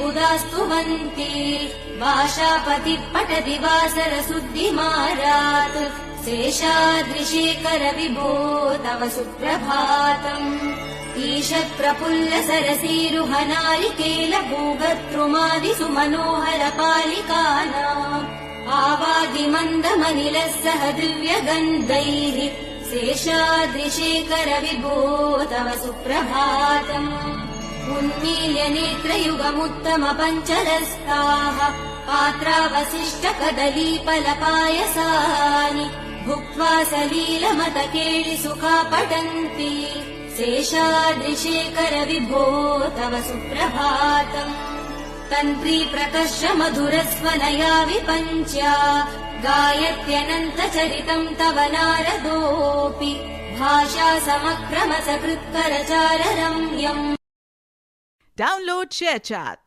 मुदास्तुवन्ति भाषापतिः पठति वासरशुद्धिमारात् शेषाद्रिशेखर विभो तव सुप्रभातम् ईषत्प्रफुल्ल सरसीरुहनारिकेल भूगतृमादिसु मनोहर पालिकानाम् आवादिमन्दमनिलः सह दिव्यगन्धैः शेषाद्रिशेखर विभो तव सुप्रभातम् उन्मील्य नेत्रयुगमुत्तम पञ्चरस्ताः पात्रावशिष्ट कदलीफलपायसानि भुक्त्वा सलीलमतकेळि सुखा पठन्ति शेषाद्रिशेखर विभो तव सुप्रभातम् तन्त्री प्रकर्ष मधुरस्वनया विपञ्च्या गायत्यनन्तचरितम् तव नारदोऽपि भाषा समक्रम सकृत्करचार रम्यम्। Download ShareChat.